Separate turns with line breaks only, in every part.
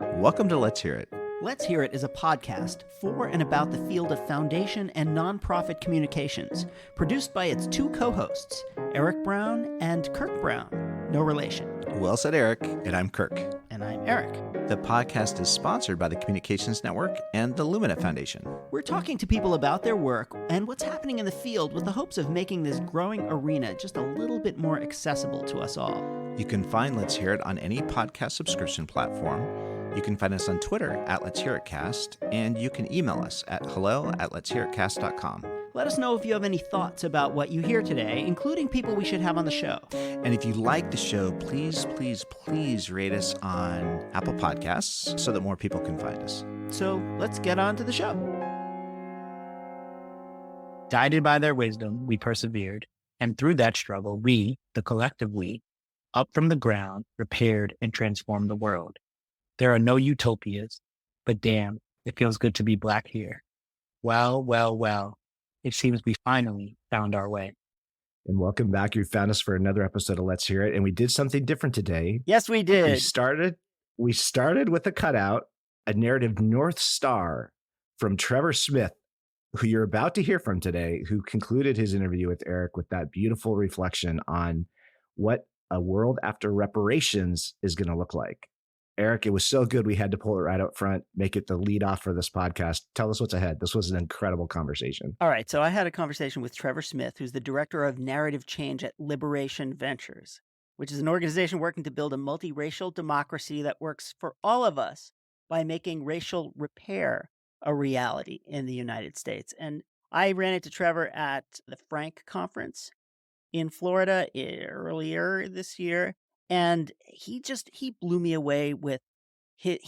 Welcome to Let's Hear It.
Let's Hear It is a podcast for and about the field of foundation and nonprofit communications, produced by its two co-hosts, Eric Brown and Kirk Brown. No relation.
Well said, Eric, and I'm Kirk.
And I'm Eric.
The podcast is sponsored by the Communications Network and the Lumina Foundation.
We're talking to people about their work and what's happening in the field with the hopes of making this growing arena just a little bit more accessible to us all.
You can find Let's Hear It on any podcast subscription platform. You can find us on Twitter at Let's Hear It Cast, and you can email us at hello@letshearitcast.com.
Let us know if you have any thoughts about what you hear today, including people we should have on the show.
And if you like the show, please rate us on Apple Podcasts so that more people can find us.
So let's get on to the show.
Guided by their wisdom, we persevered. And through that struggle, we, the collective we, up from the ground, repaired and transformed the world. There are no utopias, but damn, it feels good to be Black here. Well, it seems we finally found our way.
And welcome back. You found us for another episode of Let's Hear It. And we did something different today.
Yes, we did.
We started with a cutout, a narrative North Star from Trevor Smith, who you're about to hear from today, who concluded his interview with Eric with that beautiful reflection on what a world after reparations is going to look like. Eric, it was so good we had to pull it right up front, make it the lead off for this podcast. Tell us what's ahead. This was an incredible conversation.
All right. So I had a conversation with Trevor Smith, who's the director of narrative change at Reparations Ventures, which is an organization working to build a multiracial democracy that works for all of us by making racial repair a reality in the United States. And I ran into Trevor at the Frank Conference in Florida earlier this year. And he blew me away with I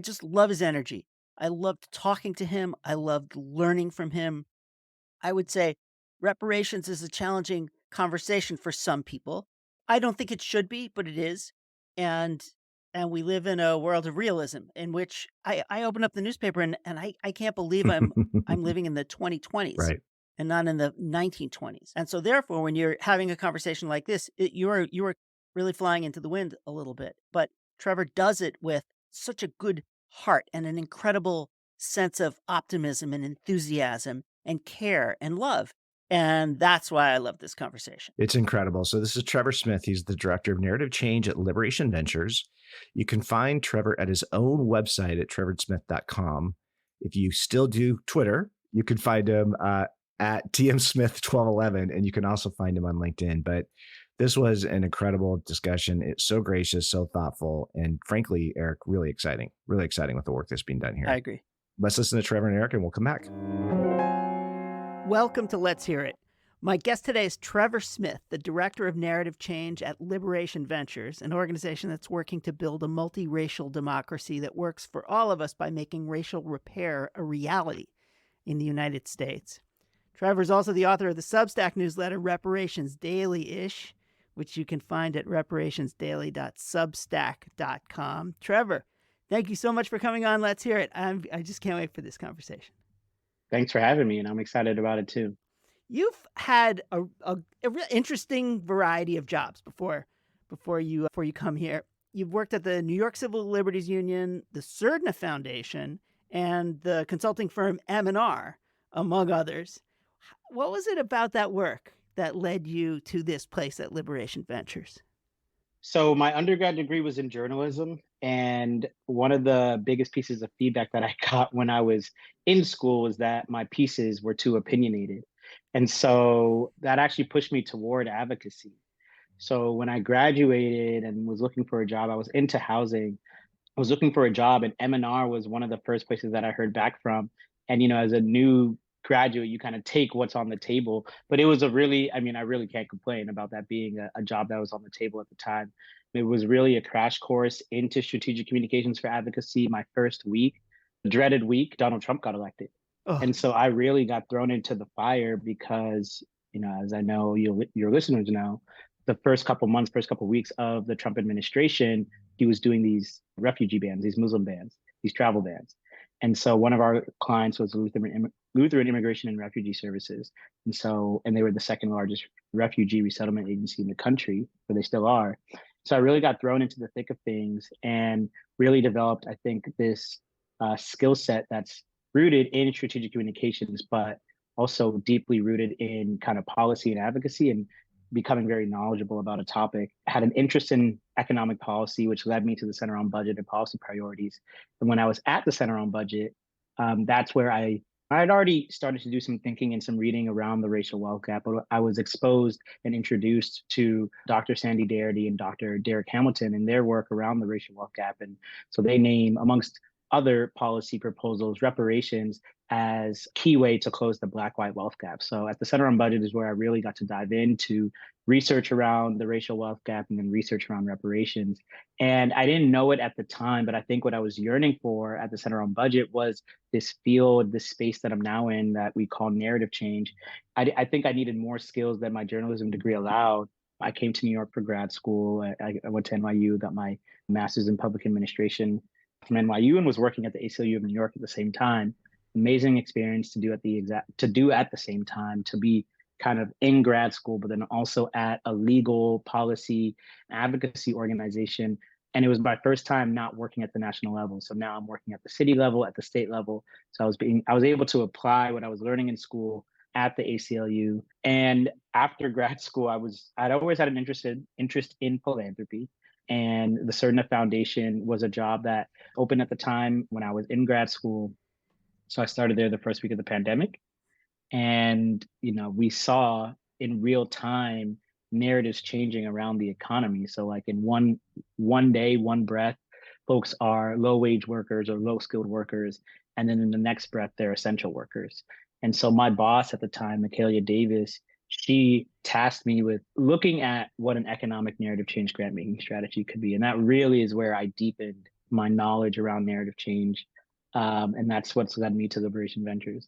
just love his energy. I loved talking to him. I loved learning from him. I would say reparations is a challenging conversation for some people. I don't think it should be, but it is. And we live in a world of realism in which I open up the newspaper and I can't believe I'm living in the 2020s.
Right.
And not in the 1920s. And so therefore, when you're having a conversation like this, you are really flying into the wind a little bit. But Trevor does it with such a good heart and an incredible sense of optimism and enthusiasm and care and love. And that's why I love this conversation.
It's incredible. So this is Trevor Smith. He's the director of narrative change at Reparations Ventures. You can find Trevor at his own website at trevorsmith.com. If you still do Twitter, you can find him at tmsmith1211, and you can also find him on LinkedIn. But this was an incredible discussion. It's so gracious, so thoughtful, and frankly, Eric, really exciting with the work that's being done here.
I agree.
Let's listen to Trevor and Eric, and we'll come back.
Welcome to Let's Hear It. My guest today is Trevor Smith, the director of narrative change at Reparations Ventures, an organization that's working to build a multiracial democracy that works for all of us by making racial repair a reality in the United States. Trevor is also the author of the Substack newsletter Reparations Daily-ish, which you can find at reparationsdaily.substack.com. Trevor, thank you so much for coming on. Let's Hear It. I just can't wait for this conversation.
Thanks for having me, and I'm excited about it too.
You've had a real interesting variety of jobs before you come here. You've worked at the New York Civil Liberties Union, the Cerdna Foundation, and the consulting firm M&R, among others. What was it about that work that led you to this place at Reparations Ventures?
So my undergrad degree was in journalism, and one of the biggest pieces of feedback that I got when I was in school was that my pieces were too opinionated. And so that actually pushed me toward advocacy. So when I graduated and was looking for a job, I was into housing. I was looking for a job, and M&R was one of the first places that I heard back from. And, as a new graduate, you kind of take what's on the table. But it was I really can't complain about that being a job that was on the table at the time. It was really a crash course into strategic communications for advocacy. My first week, dreaded week, Donald Trump got elected. Oh. And so I really got thrown into the fire because, as I know your listeners know, the first couple weeks of the Trump administration, he was doing these refugee bans, these Muslim bans, these travel bans. And so one of our clients was Lutheran Immigration and Refugee Services. And they were the second largest refugee resettlement agency in the country, or they still are. So I really got thrown into the thick of things and really developed, I think, this skill set that's rooted in strategic communications, but also deeply rooted in kind of policy and advocacy and becoming very knowledgeable about a topic. I had an interest in economic policy, which led me to the Center on Budget and Policy Priorities. And when I was at the Center on Budget, that's where I had already started to do some thinking and some reading around the racial wealth gap. But I was exposed and introduced to Dr. Sandy Darity and Dr. Derek Hamilton and their work around the racial wealth gap. And so they name, amongst other policy proposals, reparations as key way to close the black-white wealth gap. So at the Center on Budget is where I really got to dive into research around the racial wealth gap and then research around reparations. And I didn't know it at the time, but I think what I was yearning for at the Center on Budget was this field, this space that I'm now in that we call narrative change. I think I needed more skills than my journalism degree allowed. I came to New York for grad school. I went to NYU, got my master's in public administration from NYU, and was working at the ACLU of New York at the same time. Amazing experience to do at the same time, to be kind of in grad school, but then also at a legal policy advocacy organization. And it was my first time not working at the national level. So now I'm working at the city level, at the state level. So I was able to apply what I was learning in school at the ACLU. And after grad school, I'd always had an interest in philanthropy. And the Cerna Foundation was a job that opened at the time when I was in grad school. So I started there the first week of the pandemic. And, we saw in real time narratives changing around the economy. So like in one day, one breath, folks are low wage workers or low skilled workers. And then in the next breath, they're essential workers. And so my boss at the time, Michaela Davis, she tasked me with looking at what an economic narrative change grant making strategy could be. And that really is where I deepened my knowledge around narrative change. And that's what's led me to Liberation Ventures.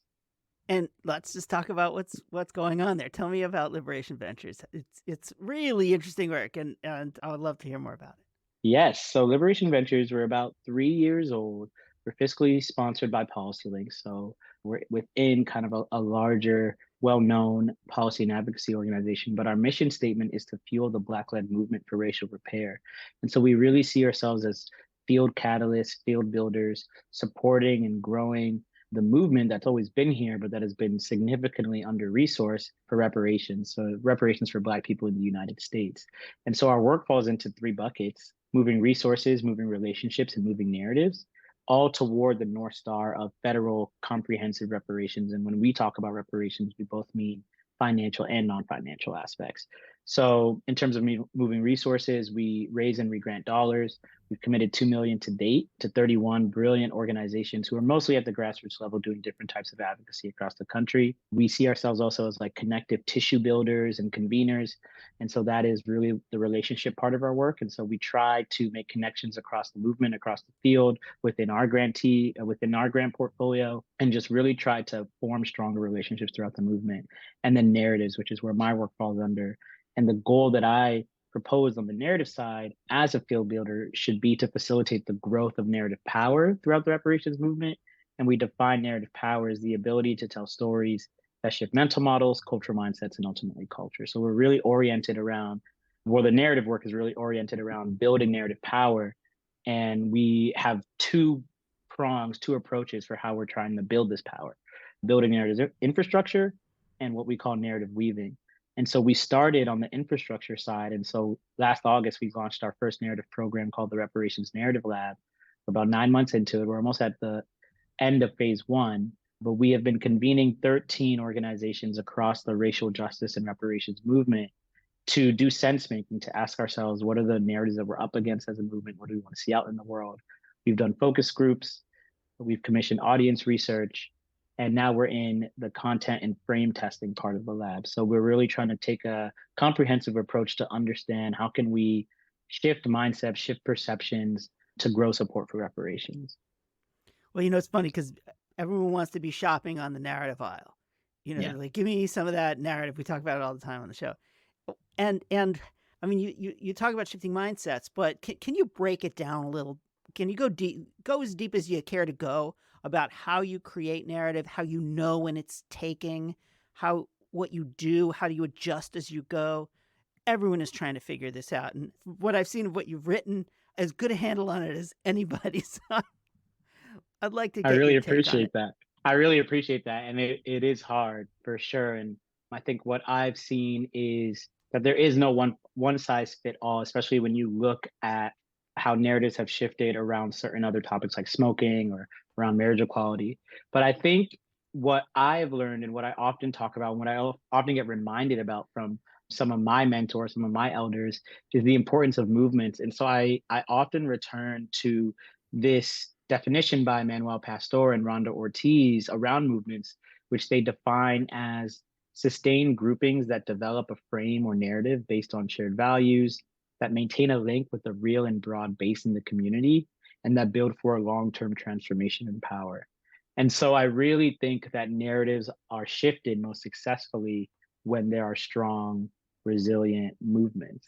And let's just talk about what's going on there. Tell me about Liberation Ventures. It's really interesting work, and I would love to hear more about it.
Yes. So Liberation Ventures, we're about 3 years old. We're fiscally sponsored by PolicyLink. So we're within kind of a larger, well-known policy and advocacy organization. But our mission statement is to fuel the Black-led movement for racial repair. And so we really see ourselves as field catalysts, field builders, supporting and growing the movement that's always been here, but that has been significantly under-resourced for reparations. So reparations for Black people in the United States. And so our work falls into three buckets: moving resources, moving relationships, and moving narratives, all toward the North Star of federal comprehensive reparations. And when we talk about reparations, we both mean financial and non-financial aspects. So in terms of moving resources, we raise and regrant dollars. We've committed $2 million to date to 31 brilliant organizations who are mostly at the grassroots level doing different types of advocacy across the country. We see ourselves also as like connective tissue builders and conveners. And so that is really the relationship part of our work. And so we try to make connections across the movement, across the field, within our grant portfolio, and just really try to form stronger relationships throughout the movement. And then narratives, which is where my work falls under. And the goal that I proposed on the narrative side as a field builder should be to facilitate the growth of narrative power throughout the reparations movement. And we define narrative power as the ability to tell stories that shift mental models, cultural mindsets, and ultimately culture. So we're really oriented around, the narrative work is really oriented around building narrative power. And we have two approaches for how we're trying to build this power: building narrative infrastructure and what we call narrative weaving. And so we started on the infrastructure side. And so last August, we launched our first narrative program called the Reparations Narrative Lab. We're about 9 months into it. We're almost at the end of phase one, but we have been convening 13 organizations across the racial justice and reparations movement to do sense making, to ask ourselves, what are the narratives that we're up against as a movement? What do we want to see out in the world? We've done focus groups, we've commissioned audience research, and now we're in the content and frame testing part of the lab. So we're really trying to take a comprehensive approach to understand how can we shift mindsets, shift perceptions to grow support for reparations.
Well, it's funny because everyone wants to be shopping on the narrative aisle. Like, give me some of that narrative. We talk about it all the time on the show. And I mean, you talk about shifting mindsets, but can you break it down a little? Can you go as deep as you care to go about how you create narrative, how you know when it's taking, what you do, how do you adjust as you go? everyone is trying to figure this out. And what I've seen of what you've written, as good a handle on it as anybody's. I'd like to
I
get
really
your take on
appreciate
it.
that. I really appreciate that. And it is hard for sure. And I think what I've seen is that there is no one size fit all, especially when you look at how narratives have shifted around certain other topics like smoking or around marriage equality. But I think what I've learned and what I often talk about, and what I often get reminded about from some of my mentors, some of my elders, is the importance of movements. And so I often return to this definition by Manuel Pastor and Rhonda Ortiz around movements, which they define as sustained groupings that develop a frame or narrative based on shared values, that maintain a link with the real and broad base in the community, and that build for a long-term transformation and power. And so I really think that narratives are shifted most successfully when there are strong, resilient movements.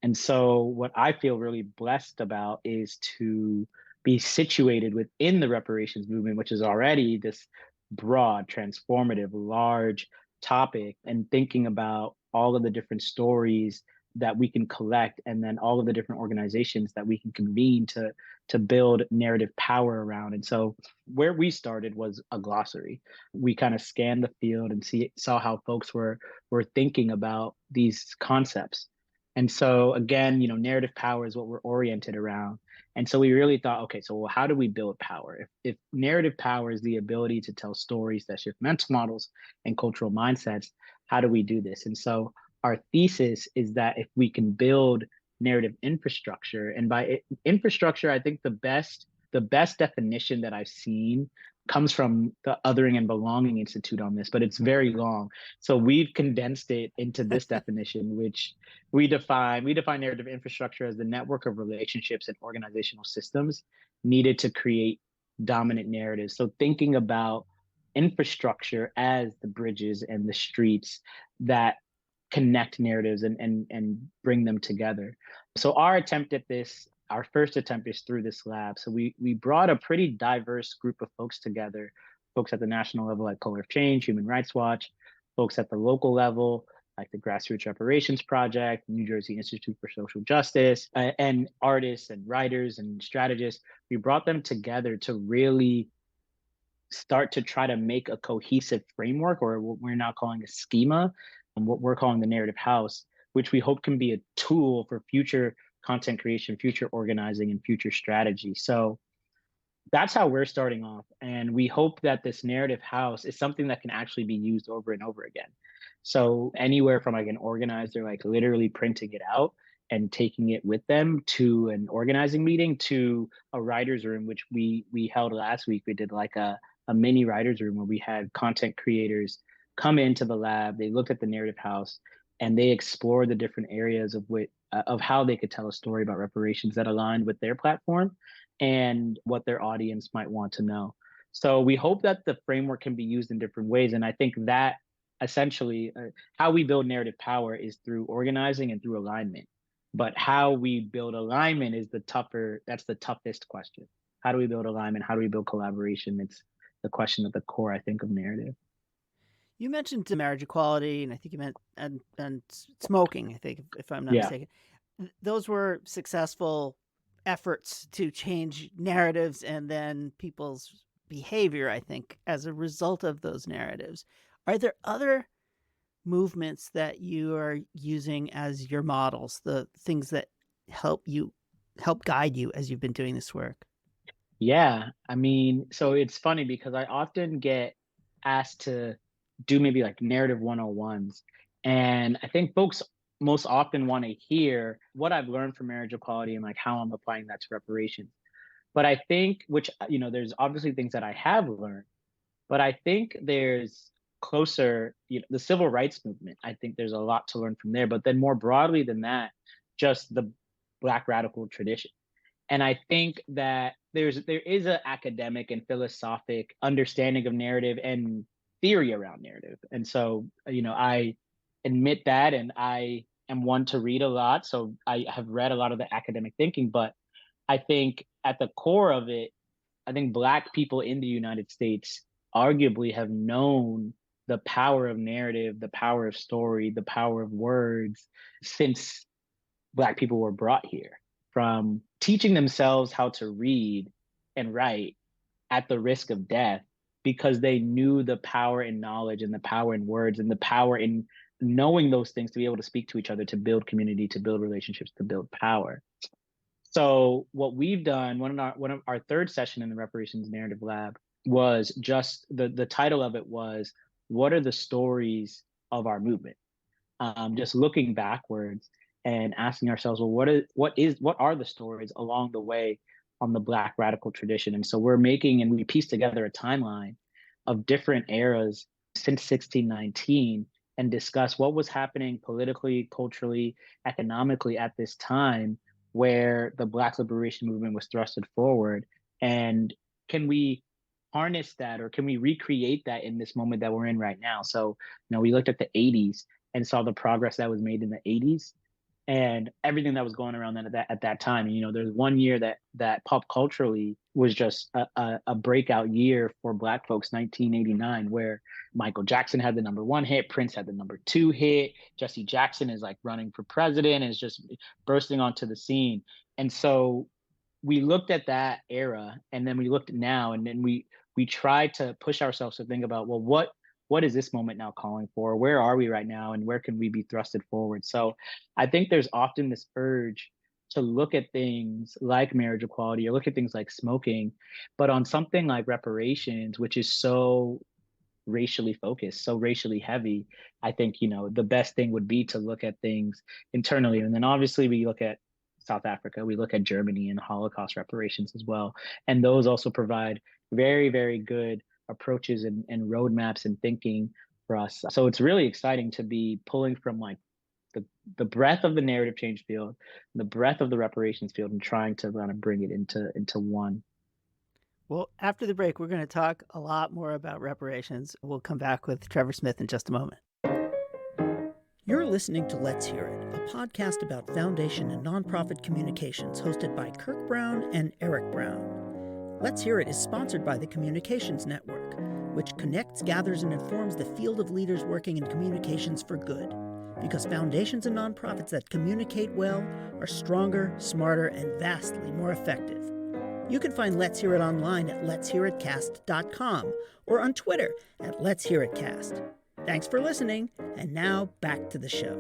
And so what I feel really blessed about is to be situated within the reparations movement, which is already this broad, transformative, large topic, and thinking about all of the different stories that we can collect, and then all of the different organizations that we can convene to build narrative power around. And so where we started was a glossary. We kind of scanned the field and saw how folks were thinking about these concepts. And so again, narrative power is what we're oriented around. And so we really thought, okay, so how do we build power? If narrative power is the ability to tell stories that shift mental models and cultural mindsets, how do we do this? And so our thesis is that if we can build narrative infrastructure, and by infrastructure, I think the best definition that I've seen comes from the Othering and Belonging Institute on this, but it's very long. So we've condensed it into this definition, which we define narrative infrastructure as the network of relationships and organizational systems needed to create dominant narratives. So thinking about infrastructure as the bridges and the streets that connect narratives and bring them together. So our first attempt is through this lab. So we brought a pretty diverse group of folks together, folks at the national level like Color of Change, Human Rights Watch, folks at the local level like the Grassroots Reparations Project, New Jersey Institute for Social Justice, and artists and writers and strategists. We brought them together to really start to try to make a cohesive framework, or what we're now calling a schema, and what we're calling the narrative house, which we hope can be a tool for future content creation, future organizing, and future strategy. So that's how we're starting off. And we hope that this narrative house is something that can actually be used over and over again. So anywhere from like an organizer, like literally printing it out and taking it with them to an organizing meeting, to a writer's room, which we held last week. We did like a mini writer's room where we had content creators come into the lab. They looked at the narrative house and they explored the different areas of how they could tell a story about reparations that aligned with their platform and what their audience might want to know. So we hope that the framework can be used in different ways. And I think that essentially how we build narrative power is through organizing and through alignment. But how we build alignment is that's the toughest question. How do we build alignment? How do we build collaboration? It's the question at the core, I think, of narrative.
You mentioned marriage equality, and I think you meant and smoking, I think, if I'm not
Yeah.
mistaken. Those were successful efforts to change narratives and then people's behavior, I think, as a result of those narratives. Are there other movements that you are using as your models, the things that help guide you as you've been doing this work?
Yeah. I mean, so it's funny because I often get asked to do maybe like narrative 101s. And I think folks most often want to hear what I've learned from marriage equality and like how I'm applying that to reparations. But I think, there's obviously things that I have learned, but I think there's closer, the civil rights movement. I think there's a lot to learn from there. But then more broadly than that, just the Black radical tradition. And I think that there is an academic and philosophic understanding of narrative and theory around narrative. And so, I admit that, and I am one to read a lot. So I have read a lot of the academic thinking, but I think at the core of it, I think Black people in the United States arguably have known the power of narrative, the power of story, the power of words since Black people were brought here, from teaching themselves how to read and write at the risk of death because they knew the power in knowledge and the power in words and the power in knowing those things to be able to speak to each other, to build community, to build relationships, to build power. So what we've done, one of our third session in the Reparations Narrative Lab was just the title of it was, what are the stories of our movement? Just looking backwards and asking ourselves, well, what are the stories along the way on the Black radical tradition? And so we pieced together a timeline of different eras since 1619 and discuss what was happening politically, culturally, economically at this time where the Black liberation movement was thrusted forward. And can we harness that, or can we recreate that in this moment that we're in right now? So, we looked at the 80s and saw the progress that was made in the 80s and everything that was going around at that time. And, there's one year that pop culturally was just a breakout year for Black folks, 1989, where Michael Jackson had the #1 hit, Prince had the #2 hit, Jesse Jackson is like running for president, and is just bursting onto the scene. And so we looked at that era, and then we looked at now, and then we tried to push ourselves to think about, well, what is this moment now calling for? Where are we right now, and where can we be thrusted forward? So I think there's often this urge to look at things like marriage equality or look at things like smoking, but on something like reparations, which is so racially focused, so racially heavy, I think, the best thing would be to look at things internally. And then obviously we look at South Africa, we look at Germany and Holocaust reparations as well. And those also provide very, very good approaches and roadmaps and thinking for us. So it's really exciting to be pulling from like the breadth of the narrative change field, the breadth of the reparations field, and trying to kind of bring it into one.
Well, after the break, we're going to talk a lot more about reparations. We'll come back with Trevor Smith in just a moment. You're listening to Let's Hear It, a podcast about foundation and nonprofit communications hosted by Kirk Brown and Eric Brown. Let's Hear It is sponsored by the Communications Network, which connects, gathers, and informs the field of leaders working in communications for good. Because foundations and nonprofits that communicate well are stronger, smarter, and vastly more effective. You can find Let's Hear It online at letshearitcast.com or on Twitter at Let's Hear It Cast. Thanks for listening, and now back to the show.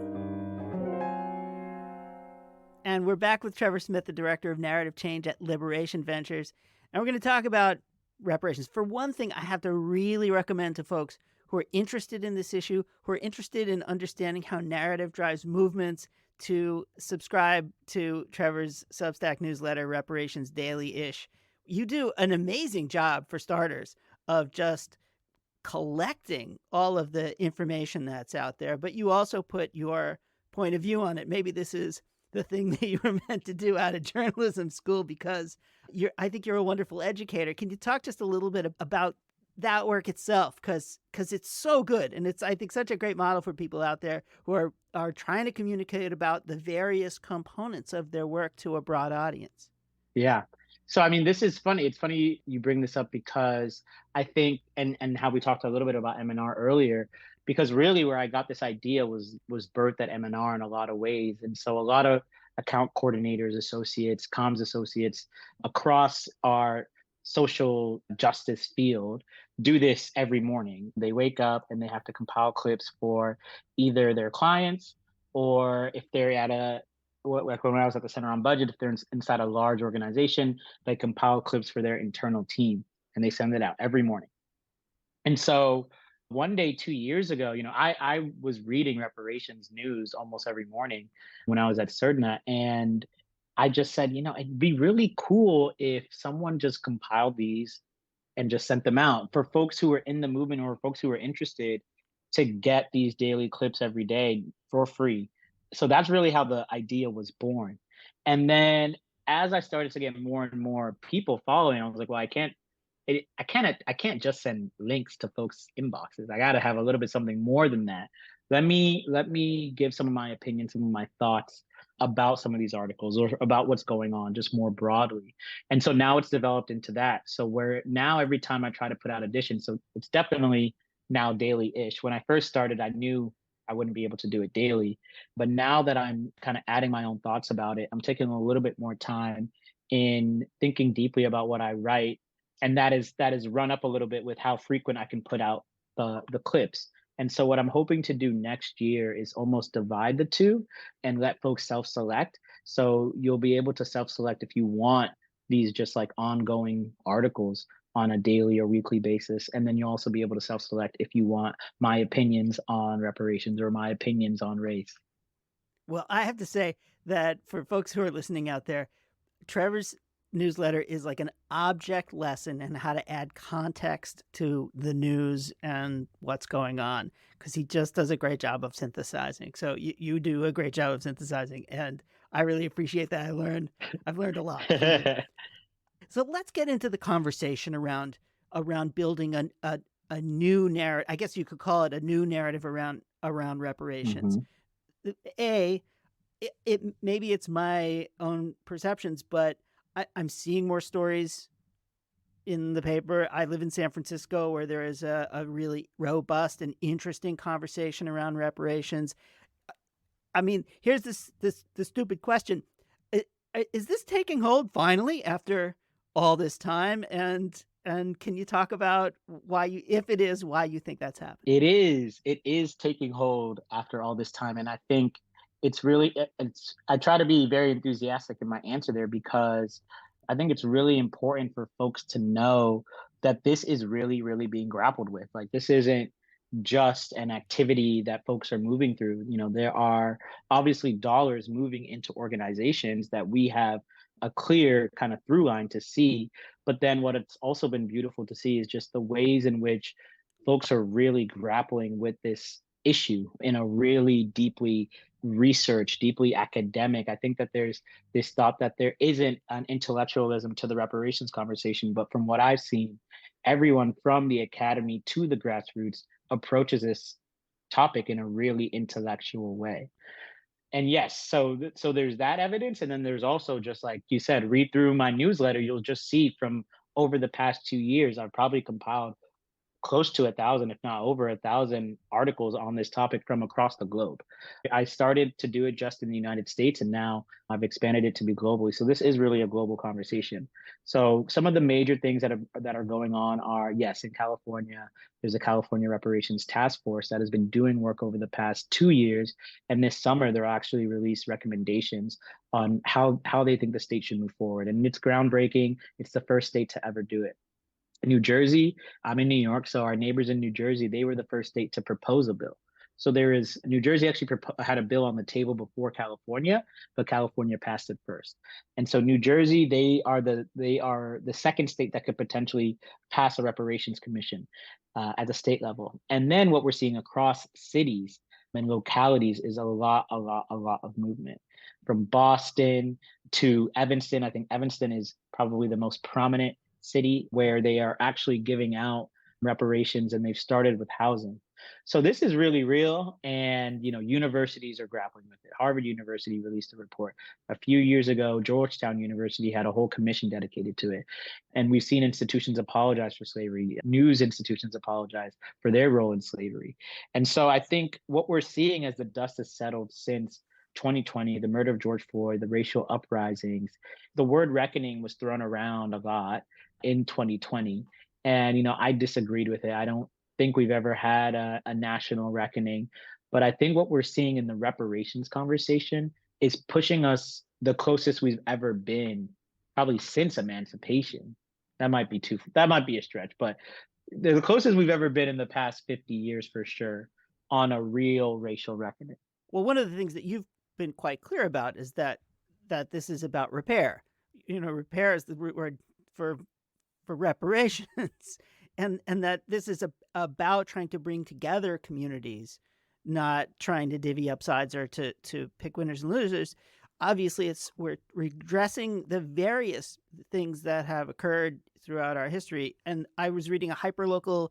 And we're back with Trevor Smith, the Director of Narrative Change at Liberation Ventures, and we're going to talk about reparations. For one thing, I have to really recommend to folks who are interested in this issue, who are interested in understanding how narrative drives movements, to subscribe to Trevor's Substack newsletter, Reparations Daily-ish. You do an amazing job, for starters, of just collecting all of the information that's out there, but you also put your point of view on it. Maybe this is the thing that you were meant to do out of journalism school, because I think you're a wonderful educator. Can you talk just a little bit about that work itself? Because it's so good, and it's, I think, such a great model for people out there who are trying to communicate about the various components of their work to a broad audience.
Yeah. So, I mean, this is funny. It's funny you bring this up, because I think, and how we talked a little bit about M&R earlier, because really where I got this idea was birthed at M&R in a lot of ways. And so a lot of account coordinators, associates, comms associates across our social justice field do this every morning. They wake up and they have to compile clips for either their clients, or if they're at like when I was at the Center on Budget, if they're inside a large organization, they compile clips for their internal team and they send it out every morning. And so one day, 2 years ago, I was reading reparations news almost every morning when I was at CERDNA, and I just said, it'd be really cool if someone just compiled these and just sent them out for folks who are in the movement or folks who are interested to get these daily clips every day for free. So that's really how the idea was born. And then as I started to get more and more people following, I was like, well, I can't just send links to folks' inboxes. I got to have a little bit something more than that. Let me give some of my opinions, some of my thoughts about some of these articles or about what's going on just more broadly. And so now it's developed into that. So where now every time I try to put out editions, so it's definitely now daily-ish. When I first started, I knew I wouldn't be able to do it daily. But now that I'm kind of adding my own thoughts about it, I'm taking a little bit more time in thinking deeply about what I write. And that is run up a little bit with how frequent I can put out the clips. And so what I'm hoping to do next year is almost divide the two and let folks self-select. So you'll be able to self-select if you want these just like ongoing articles on a daily or weekly basis. And then you'll also be able to self-select if you want my opinions on reparations or my opinions on race.
Well, I have to say that for folks who are listening out there, Trevor's newsletter is like an object lesson in how to add context to the news and what's going on, because he just does a great job of synthesizing. So you do a great job of synthesizing, and I really appreciate that. I've learned a lot from you. So let's get into the conversation around building a new narrative. I guess you could call it a new narrative around reparations. A, maybe it's my own perceptions, but I'm seeing more stories in the paper. I live in San Francisco, where there is a really robust and interesting conversation around reparations. I mean, here's the stupid question: is this taking hold finally after all this time? And can you talk about why you, if it is, why you think that's happening?
It is taking hold after all this time. And I think it's really, I try to be very enthusiastic in my answer there, because I think it's really important for folks to know that this is really, really being grappled with. Like, this isn't just an activity that folks are moving through. You know, there are obviously dollars moving into organizations that we have a clear kind of through line to see. But then what it's also been beautiful to see is just the ways in which folks are really grappling with this issue in a really deeply research, deeply academic. I think that there's this thought that there isn't an intellectualism to the reparations conversation, but from what I've seen, everyone from the academy to the grassroots approaches this topic in a really intellectual way. And yes, so there's that evidence, and then there's also, just like you said, read through my newsletter, you'll just see from over the past 2 years, I've probably compiled close to 1,000, if not over 1,000 articles on this topic from across the globe. I started to do it just in the United States, and now I've expanded it to be globally. So this is really a global conversation. So some of the major things that are going on are, yes, in California, there's a California Reparations Task Force that has been doing work over the past 2 years. And this summer, they'll actually release recommendations on how they think the state should move forward. And it's groundbreaking. It's the first state to ever do it. New Jersey, I'm in New York, so our neighbors in New Jersey, they were the first state to propose a bill. So there is, New Jersey actually had a bill on the table before California, but California passed it first. And so New Jersey, they are the second state that could potentially pass a reparations commission at the state level. And then what we're seeing across cities and localities is a lot of movement. From Boston to Evanston, I think Evanston is probably the most prominent city where they are actually giving out reparations, and they've started with housing. So this is really real, and universities are grappling with it. Harvard University released a report a few years ago. Georgetown University had a whole commission dedicated to it. And we've seen institutions apologize for slavery. News institutions apologize for their role in slavery. And so I think what we're seeing as the dust has settled since 2020, the murder of George Floyd, the racial uprisings, the word reckoning was thrown around a lot in 2020. And, I disagreed with it. I don't think we've ever had a national reckoning. But I think what we're seeing in the reparations conversation is pushing us the closest we've ever been, probably since emancipation. That might be a stretch, but the closest we've ever been in the past 50 years for sure on a real racial reckoning.
Well, one of the things that you've been quite clear about is that this is about repair. Repair is the root word for reparations, and that this is about trying to bring together communities, not trying to divvy up sides or to pick winners and losers. Obviously, we're redressing the various things that have occurred throughout our history. And I was reading a hyperlocal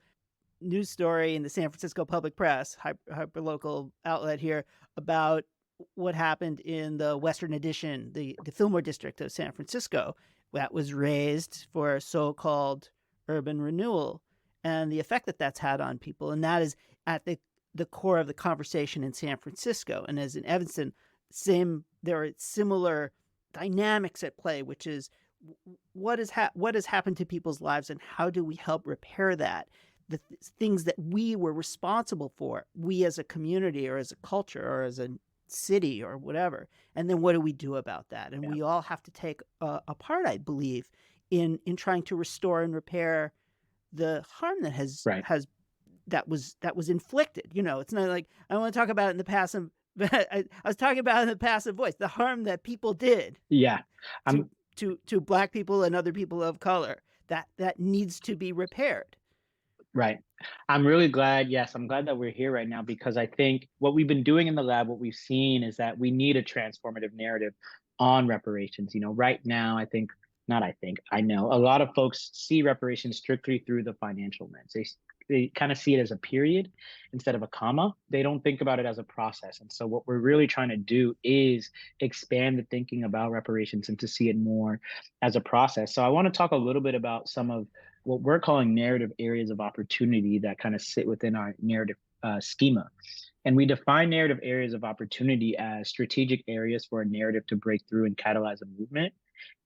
news story in the San Francisco Public Press, hyperlocal outlet here, about what happened in the Western Addition, the Fillmore district of San Francisco, that was raised for so-called urban renewal. and the effect that that's had on people. And that is at the core of the conversation in San Francisco. And as in Evanston, there are similar dynamics at play, which is what has happened to people's lives and how do we help repair that? The things that we were responsible for, we as a community or as a culture or as a city or whatever. And then what do we do about that? And we all have to take a part, I believe, in trying to restore and repair the harm that that was inflicted. It's not like I want to talk about it in the passive. I was talking about it in the passive voice, the harm that people did.
Yeah.
To Black people and other people of color that needs to be repaired.
Right. I'm really glad. Yes, I'm glad that we're here right now, because I think what we've been doing in the lab, what we've seen is that we need a transformative narrative on reparations. Right now, I know a lot of folks see reparations strictly through the financial lens. They kind of see it as a period instead of a comma. They don't think about it as a process. And so what we're really trying to do is expand the thinking about reparations and to see it more as a process. So I want to talk a little bit about some of what we're calling narrative areas of opportunity that kind of sit within our narrative schema. And we define narrative areas of opportunity as strategic areas for a narrative to break through and catalyze a movement.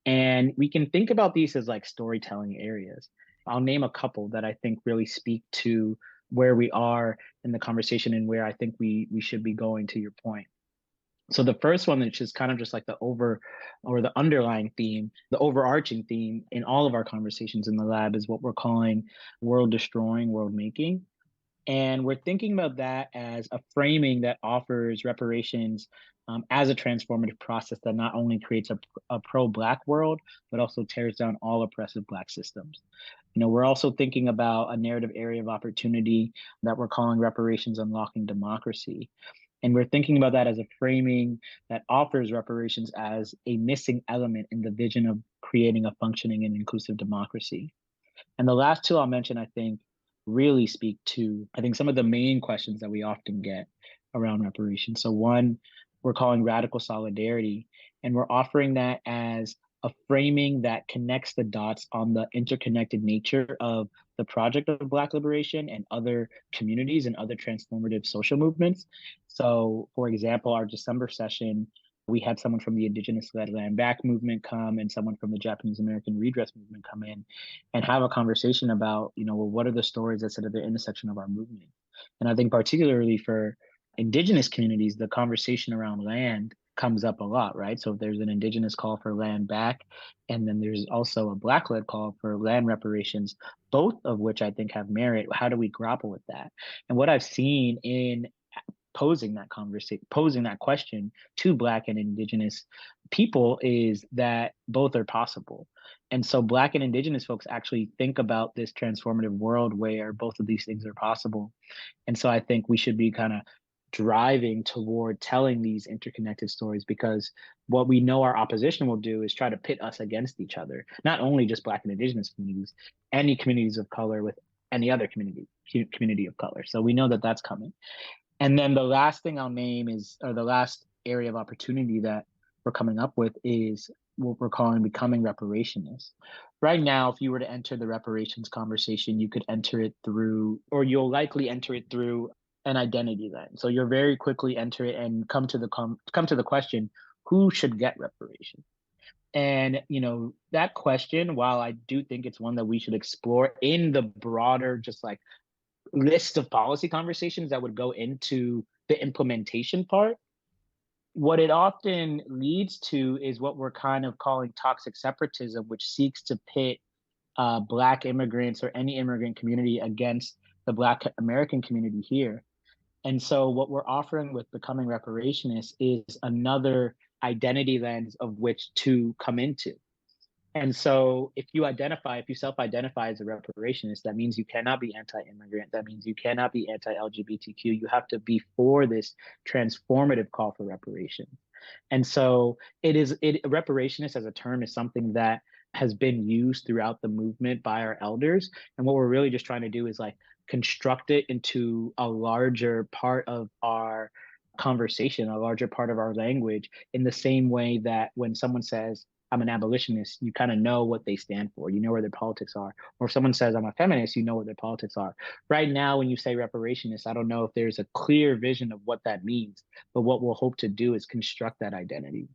And we can think about these as like storytelling areas. I'll name a couple that I think really speak to where we are in the conversation and where I think we should be going, to your point. So the first one, which is kind of just like the underlying theme, the overarching theme in all of our conversations in the lab, is what we're calling world destroying, world making. And we're thinking about that as a framing that offers reparations as a transformative process that not only creates a pro-Black world, but also tears down all oppressive Black systems. We're also thinking about a narrative area of opportunity that we're calling reparations unlocking democracy. And we're thinking about that as a framing that offers reparations as a missing element in the vision of creating a functioning and inclusive democracy. And the last two I'll mention, I think, really speak to, I think, some of the main questions that we often get around reparations. So one, we're calling radical solidarity, and we're offering that as a framing that connects the dots on the interconnected nature of the project of Black liberation and other communities and other transformative social movements. So, for example, our December session, we had someone from the Indigenous-led Land Back movement come and someone from the Japanese American Redress movement come in and have a conversation about, what are the stories that sit at the intersection of our movement? And I think particularly for Indigenous communities, the conversation around land comes up a lot, right? So if there's an Indigenous call for land back, and then there's also a Black-led call for land reparations, both of which I think have merit. How do we grapple with that? And what I've seen in posing that question to Black and Indigenous people is that both are possible. And so Black and Indigenous folks actually think about this transformative world where both of these things are possible. And so I think we should be kind of driving toward telling these interconnected stories, because what we know our opposition will do is try to pit us against each other, not only just Black and Indigenous communities, any communities of color with any other community of color. So we know that that's coming. And then the last thing I'll name or the last area of opportunity that we're coming up with is what we're calling becoming reparationists. Right now, if you were to enter the reparations conversation, you could enter it through, or you'll likely enter it through, an identity lens. So you'll very quickly enter it and come to the question, who should get reparations? And, that question, while I do think it's one that we should explore in the broader, just like list of policy conversations that would go into the implementation part, what it often leads to is what we're kind of calling toxic separatism, which seeks to pit Black immigrants or any immigrant community against the Black American community here. And so what we're offering with Becoming Reparationist is another identity lens of which to come into. And so if you self-identify as a reparationist, that means you cannot be anti-immigrant. That means you cannot be anti-LGBTQ. You have to be for this transformative call for reparations. And so reparationist as a term is something that has been used throughout the movement by our elders. And what we're really just trying to do is like construct it into a larger part of our conversation, a larger part of our language, in the same way that when someone says, I'm an abolitionist, you kind of know what they stand for. You know where their politics are. Or if someone says I'm a feminist, you know what their politics are. Right now, when you say reparationist, I don't know if there's a clear vision of what that means. But what we'll hope to do is construct that identity.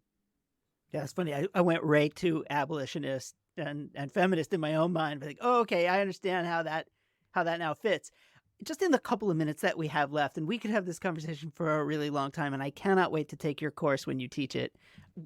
Yeah, it's funny. I went right to abolitionist and feminist in my own mind. Like, oh, okay, I understand how that now fits. Just in the couple of minutes that we have left, and we could have this conversation for a really long time, and I cannot wait to take your course when you teach it.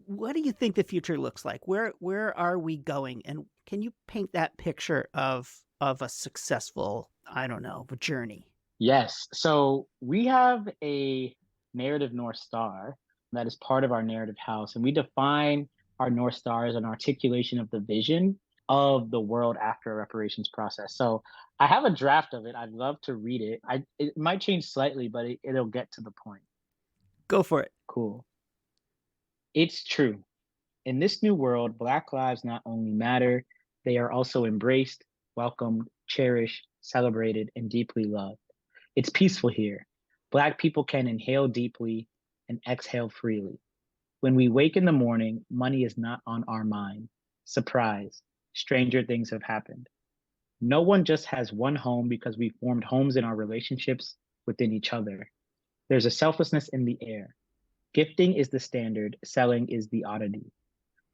What do you think the future looks like? Where are we going? And can you paint that picture of a successful, I don't know, journey?
Yes. So we have a narrative North Star that is part of our narrative house, and we define our North Star as an articulation of the vision of the world after a reparations process. So I have a draft of it. I'd love to read it. It might change slightly, but it'll get to the point.
Go for it.
Cool. It's true. In this new world, Black lives not only matter, they are also embraced, welcomed, cherished, celebrated, and deeply loved. It's peaceful here. Black people can inhale deeply and exhale freely. When we wake in the morning, money is not on our mind. Surprise, stranger things have happened. No one just has one home because we formed homes in our relationships within each other. There's a selflessness in the air. Gifting is the standard, selling is the oddity.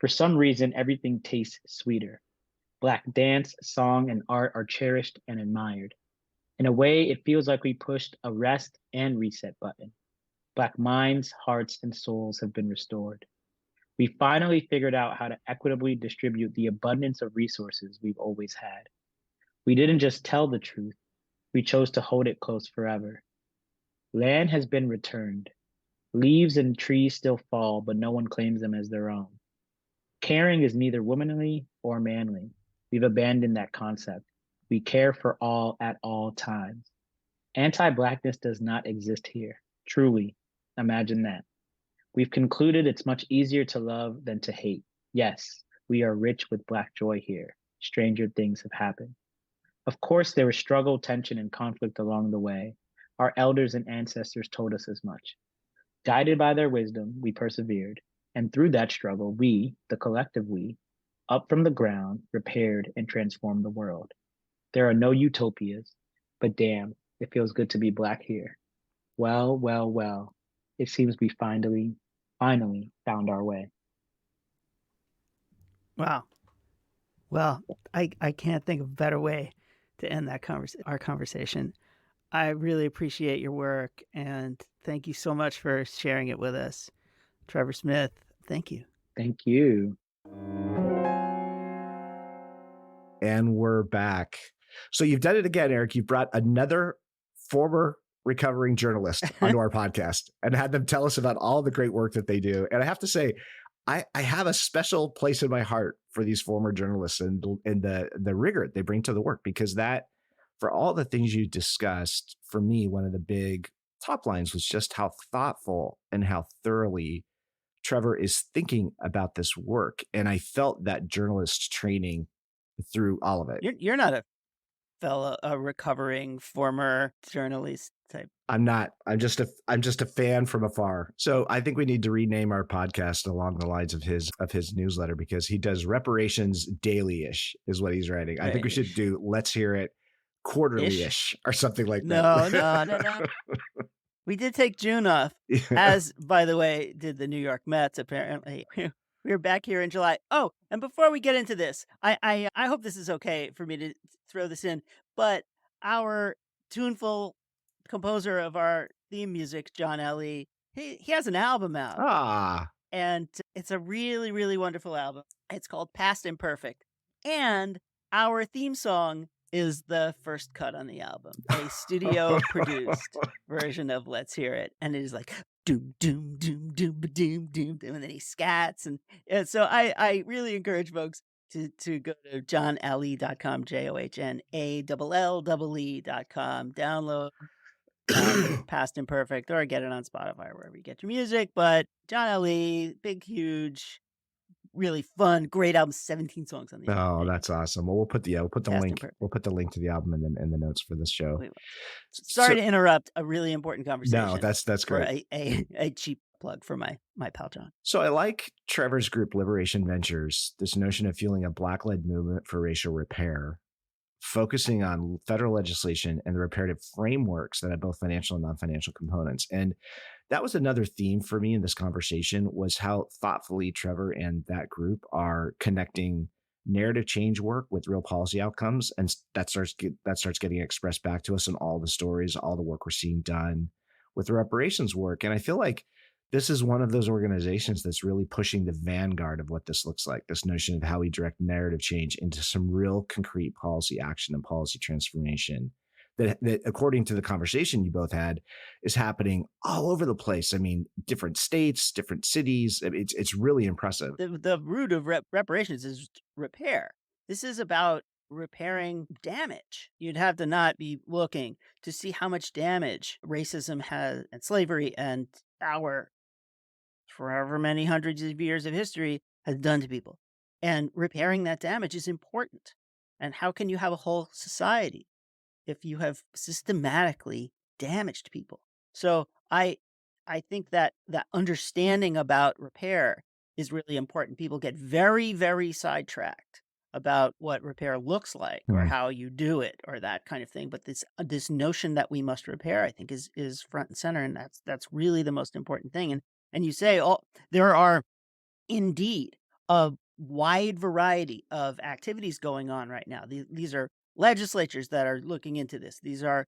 For some reason, everything tastes sweeter. Black dance, song, and art are cherished and admired. In a way, it feels like we pushed a rest and reset button. Black minds, hearts, and souls have been restored. We finally figured out how to equitably distribute the abundance of resources we've always had. We didn't just tell the truth, we chose to hold it close forever. Land has been returned. Leaves and trees still fall, but no one claims them as their own. Caring is neither womanly or manly. We've abandoned that concept. We care for all at all times. Anti-Blackness does not exist here. Truly, imagine that. We've concluded it's much easier to love than to hate. Yes, we are rich with Black joy here. Stranger things have happened. Of course, there was struggle, tension, and conflict along the way. Our elders and ancestors told us as much. Guided by their wisdom, we persevered. And through that struggle, we, the collective we, up from the ground, repaired and transformed the world. There are no utopias, but damn, it feels good to be Black here. Well, well, well, it seems we finally found our way.
Wow. Well, I can't think of a better way to end that our conversation. I really appreciate your work, and thank you so much for sharing it with us. Trevor Smith, thank you.
Thank you.
And we're back. So you've done it again, Eric. You brought another former recovering journalist onto our podcast and had them tell us about all the great work that they do. And I have to say, I have a special place in my heart for these former journalists and the rigor they bring to the work, because that, for all the things you discussed, for me, one of the big top lines was just how thoughtful and how thoroughly Trevor is thinking about this work. And I felt that journalist training through all of it.
You're not a recovering former journalist type.
I'm not. I'm just a fan from afar. So I think we need to rename our podcast along the lines of his newsletter, because he does Reparations Daily-ish is what he's writing. I think we should do Let's Hear It Quarterly-ish or something like that.
No. We did take June off, as, by the way, did the New York Mets, apparently. We're back here in July. Oh, and before we get into this, I hope this is okay for me to throw this in, but our tuneful composer of our theme music, John Ellie, he has an album out. And it's a really, really wonderful album. It's called Past Imperfect. And our theme song is the first cut on the album, a studio produced version of Let's Hear It. And it is like doom, doom, doom, doom, doom, doom, doom. And then he scats. And so I really encourage folks to go to johnelle.com, JOHNALLEE.com, download Past Imperfect, or get it on Spotify or wherever you get your music. But John Ellie, big, huge, really fun, great album, 17 songs on the album.
Oh, that's awesome. Well, we'll put the link. We'll put the link to the album in the notes for this show.
Sorry to interrupt a really important conversation.
No, that's great.
For a cheap plug for my pal John.
So I like Trevor's group, Liberation Ventures, this notion of fueling a Black-led movement for racial repair, focusing on federal legislation and the reparative frameworks that have both financial and non-financial components. And that was another theme for me in this conversation, was how thoughtfully Trevor and that group are connecting narrative change work with real policy outcomes. And that starts getting expressed back to us in all the stories, all the work we're seeing done with the reparations work. And I feel like this is one of those organizations that's really pushing the vanguard of what this looks like, this notion of how we direct narrative change into some real concrete policy action and policy transformation that according to the conversation you both had, is happening all over the place. I mean, different states, different cities. It's really impressive.
The root of reparations is repair. This is about repairing damage. You'd have to not be looking to see how much damage racism has, and slavery, and our forever many hundreds of years of history has done to people. And repairing that damage is important. And how can you have a whole society if you have systematically damaged people? So I think that that understanding about repair is really important. People get very, very sidetracked about what repair looks like or how you do it or that kind of thing. But this notion that we must repair, I think, is front and center, and that's really the most important thing. And you say, oh, there are indeed a wide variety of activities going on right now. These are legislatures that are looking into this. These are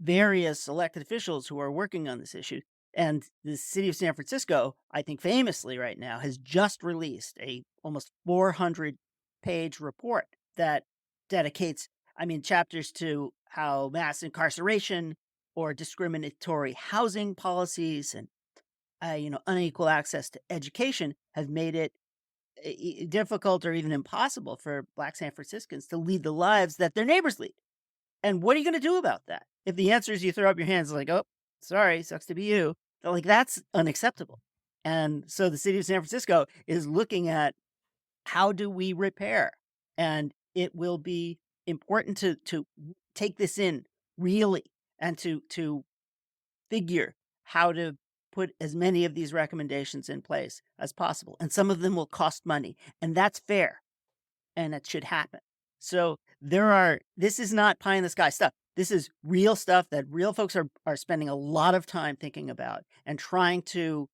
various elected officials who are working on this issue. And the city of San Francisco, I think famously right now, has just released a almost 400-page report that dedicates, chapters to how mass incarceration or discriminatory housing policies and unequal access to education have made it difficult or even impossible for Black San Franciscans to lead the lives that their neighbors lead. And what are you going to do about that? If the answer is you throw up your hands like, oh, sorry, sucks to be you, they're like, that's unacceptable. And so the city of San Francisco is looking at how do we repair? And it will be important to take this in really and to figure how to put as many of these recommendations in place as possible. And some of them will cost money, and that's fair, and it should happen. So this is not pie in the sky stuff. This is real stuff that real folks are spending a lot of time thinking about and trying to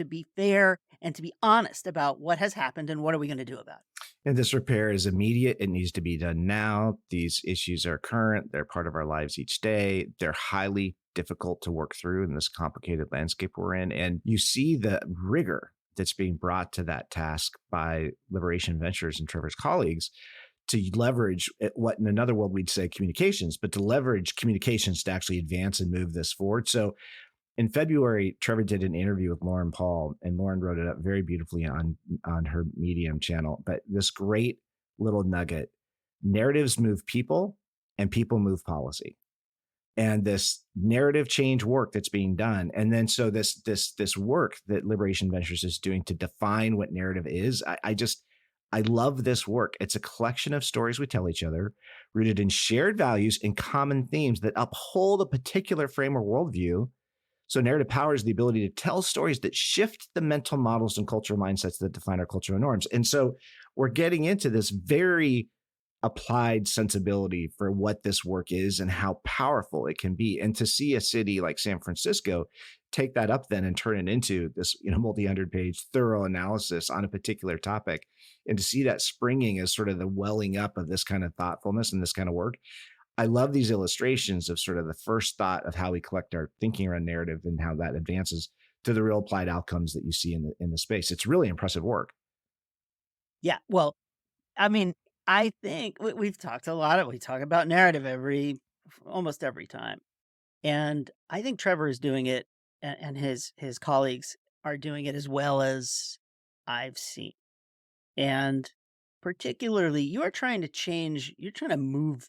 be fair and to be honest about what has happened and what are we going to do about it.
And this repair is immediate. It needs to be done now. These issues are current. They're part of our lives each day. They're highly difficult to work through in this complicated landscape we're in. And you see the rigor that's being brought to that task by Liberation Ventures and Trevor's colleagues to leverage what in another world we'd say communications, but to leverage communications to actually advance and move this forward. So in February, Trevor did an interview with Lauren Paul, and Lauren wrote it up very beautifully on her Medium channel. But this great little nugget: narratives move people and people move policy. And this narrative change work that's being done. And then so this work that Liberation Ventures is doing to define what narrative is, I love this work. It's a collection of stories we tell each other, rooted in shared values and common themes that uphold a particular frame or worldview. So narrative power is the ability to tell stories that shift the mental models and cultural mindsets that define our cultural norms. And so we're getting into this very applied sensibility for what this work is and how powerful it can be. And to see a city like San Francisco take that up then and turn it into this, multi-hundred page thorough analysis on a particular topic, and to see that springing as sort of the welling up of this kind of thoughtfulness and this kind of work. I love these illustrations of sort of the first thought of how we collect our thinking around narrative and how that advances to the real applied outcomes that you see in the space. It's really impressive work.
Yeah. Well, I think we've talked we talk about narrative almost every time. And I think Trevor is doing it, and his colleagues are doing it as well as I've seen. And particularly, you're trying to move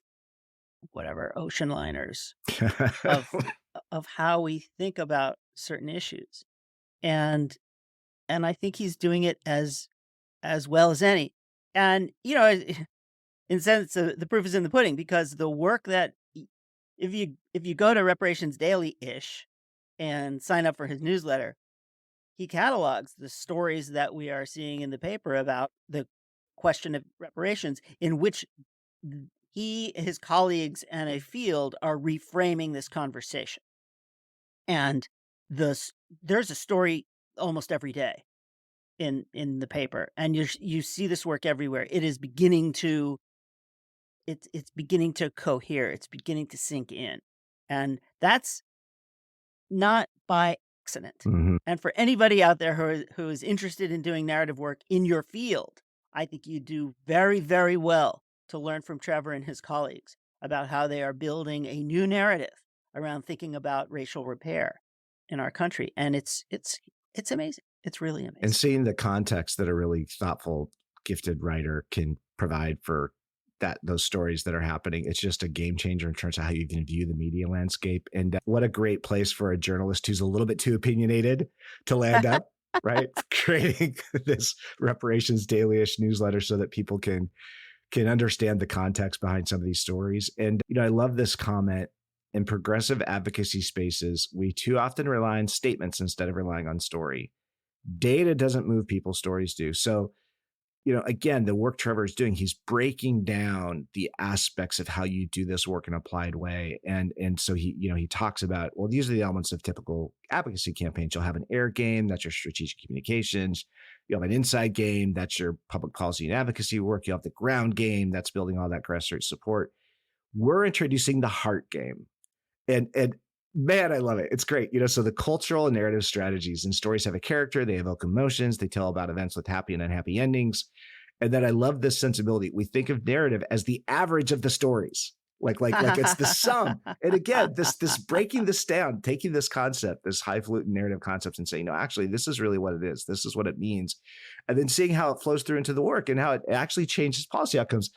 ocean liners of how we think about certain issues. And I think he's doing it as well as any. And, in a sense, the proof is in the pudding, because the work that if you go to Reparations Daily-ish and sign up for his newsletter, he catalogs the stories that we are seeing in the paper about the question of reparations, in which he, his colleagues, and a field are reframing this conversation. And there's a story almost every day in the paper, and you see this work everywhere. It is beginning to it's beginning to cohere. It's beginning to sink in, and that's not by accident.
Mhm.
And for anybody out there who is interested in doing narrative work in your field, I think you do very, very well to learn from Trevor and his colleagues about how they are building a new narrative around thinking about racial repair in our country. And it's amazing. It's really amazing.
And seeing the context that a really thoughtful, gifted writer can provide for those stories that are happening, it's just a game changer in terms of how you even view the media landscape. And what a great place for a journalist who's a little bit too opinionated to land up, right? Creating this Reparations Daily-ish newsletter so that people can understand the context behind some of these stories. And, I love this comment. In progressive advocacy spaces, we too often rely on statements instead of relying on story. Data doesn't move people, stories do. So, again, the work Trevor is doing, he's breaking down the aspects of how you do this work in an applied way. And so he talks about, well, these are the elements of typical advocacy campaigns. You'll have an air game, that's your strategic communications. You'll have an inside game, that's your public policy and advocacy work. You'll have the ground game, that's building all that grassroots support. We're introducing the heart game. And man, I love it. It's great. So the cultural and narrative strategies and stories have a character, they evoke emotions, they tell about events with happy and unhappy endings. And then I love this sensibility. We think of narrative as the average of the stories, like it's the sum. And again, this breaking this down, taking this concept, this highfalutin narrative concepts, and saying, no, actually, this is really what it is. This is what it means. And then seeing how it flows through into the work and how it actually changes policy outcomes.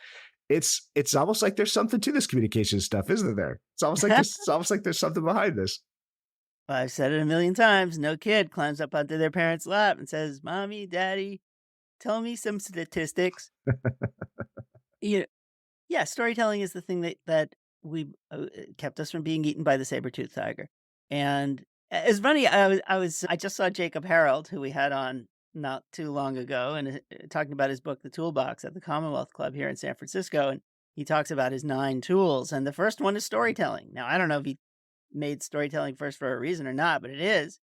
It's almost like there's something to this communication stuff, isn't there? It's almost like there's something behind this.
I've said it a million times. No kid climbs up onto their parent's lap and says, "Mommy, Daddy, tell me some statistics." Yeah, storytelling is the thing that we kept us from being eaten by the saber-toothed tiger. And it's funny. I just saw Jacob Harold, who we had on not too long ago, and talking about his book, The Toolbox, at the Commonwealth Club here in San Francisco. And he talks about his 9 tools. And the first one is storytelling. Now, I don't know if he made storytelling first for a reason or not, but it is.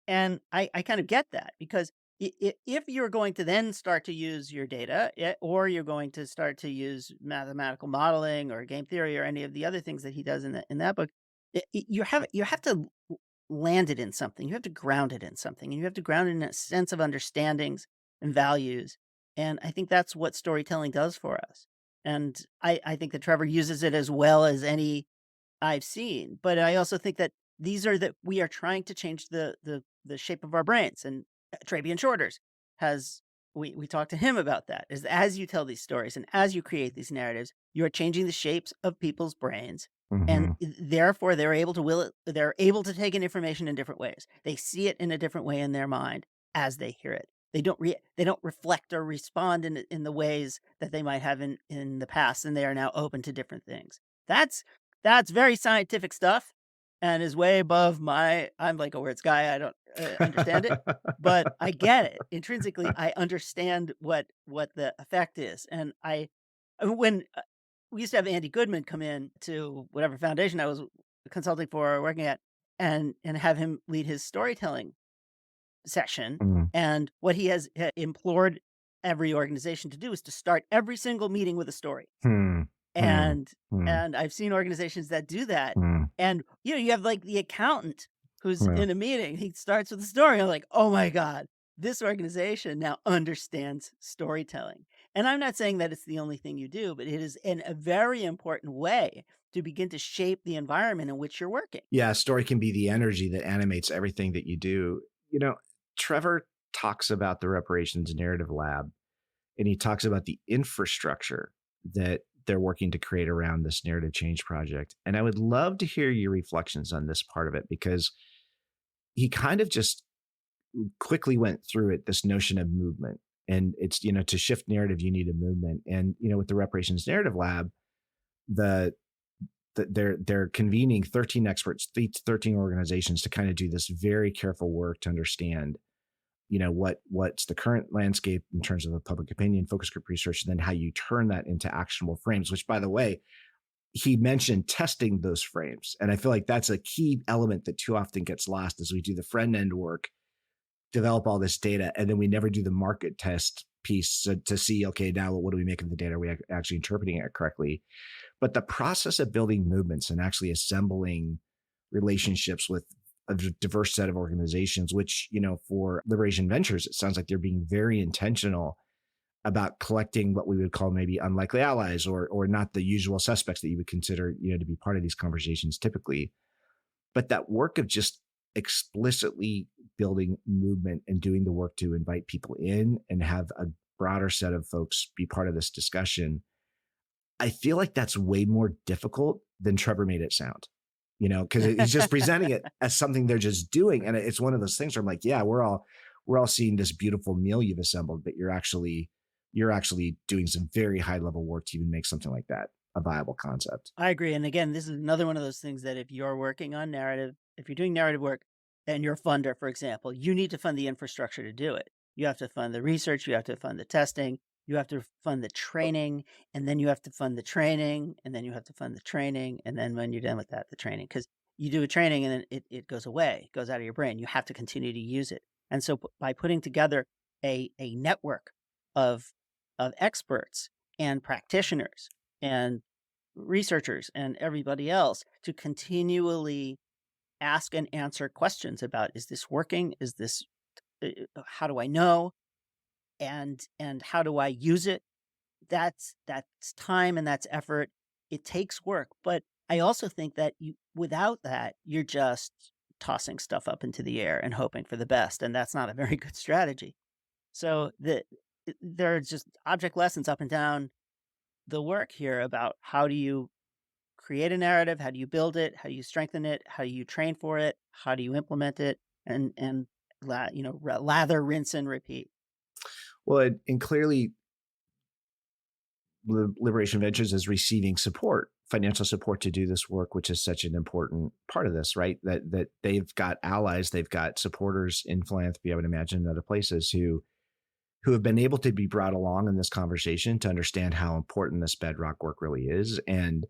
And I kind of get that, because if you're going to then start to use your data, or you're going to start to use mathematical modeling or game theory or any of the other things that he does in that book, you have to land it in something. You have to ground it in something, and you have to ground it in a sense of understandings and values. And I think that's what storytelling does for us. And I think that Trevor uses it as well as any I've seen. But I also think that we are trying to change the shape of our brains. And Trabian Shorters we talked to him about that. Is as you tell these stories and as you create these narratives, you are changing the shapes of people's brains. And therefore they're able to take in information in different ways. They see it in a different way in their mind as they hear it. They don't reflect or respond in the ways that they might have in the past, and they are now open to different things. That's very scientific stuff, and is way above I'm like a words guy. I don't understand it, but I get it. Intrinsically, I understand what the effect is. And when we used to have Andy Goodman come in to whatever foundation I was consulting for or working at, and have him lead his storytelling session. And what he has implored every organization to do is to start every single meeting with a story. And I've seen organizations that do that. And you have like the accountant who's in a meeting. He starts with a story. I'm like, oh my God, this organization now understands storytelling. And I'm not saying that it's the only thing you do, but it is in a very important way to begin to shape the environment in which you're working.
Yeah, story can be the energy that animates everything that you do. Trevor talks about the Reparations Narrative Lab, and he talks about the infrastructure that they're working to create around this narrative change project. And I would love to hear your reflections on this part of it, because he kind of just quickly went through it, this notion of movement. And it's, to shift narrative, you need a movement. And, with the Reparations Narrative Lab, they're convening 13 experts, 13 organizations to kind of do this very careful work to understand what's the current landscape in terms of the public opinion, focus group research, and then how you turn that into actionable frames, which, by the way, he mentioned testing those frames. And I feel like that's a key element that too often gets lost as we do the front end work, develop all this data, and then we never do the market test piece to see, okay, now what do we make of the data? Are we actually interpreting it correctly? But the process of building movements and actually assembling relationships with a diverse set of organizations, which, for Liberation Ventures, it sounds like they're being very intentional about collecting what we would call maybe unlikely allies or not the usual suspects that you would consider, to be part of these conversations typically. But that work of just explicitly building movement and doing the work to invite people in and have a broader set of folks be part of this discussion, I feel like that's way more difficult than Trevor made it sound, because he's just presenting it as something they're just doing. And it's one of those things where I'm like, yeah, we're all seeing this beautiful meal you've assembled, but you're actually doing some very high level work to even make something like that a viable concept.
I agree. And again, this is another one of those things that if you're working on narrative, if you're doing narrative work and you're a funder, for example, you need to fund the infrastructure to do it. You have to fund the research, you have to fund the testing, you have to fund the training, and then you have to fund the training, and then you have to fund the training. And then when you're done with that, the training, because you do a training and then it goes away, it goes out of your brain. You have to continue to use it. And so by putting together a network of experts and practitioners and researchers and everybody else to continually ask and answer questions about, is this working? Is this, how do I know? And how do I use it? That's time and that's effort. It takes work. But I also think that without that, you're just tossing stuff up into the air and hoping for the best. And that's not a very good strategy. So there are just object lessons up and down the work here about how do you create a narrative, how do you build it, how do you strengthen it, how do you train for it, how do you implement it, and lather, rinse, and repeat.
Well, and clearly, Liberation Ventures is receiving support, financial support to do this work, which is such an important part of this, right? That they've got allies, they've got supporters in philanthropy, I would imagine, in other places who have been able to be brought along in this conversation to understand how important this bedrock work really is. And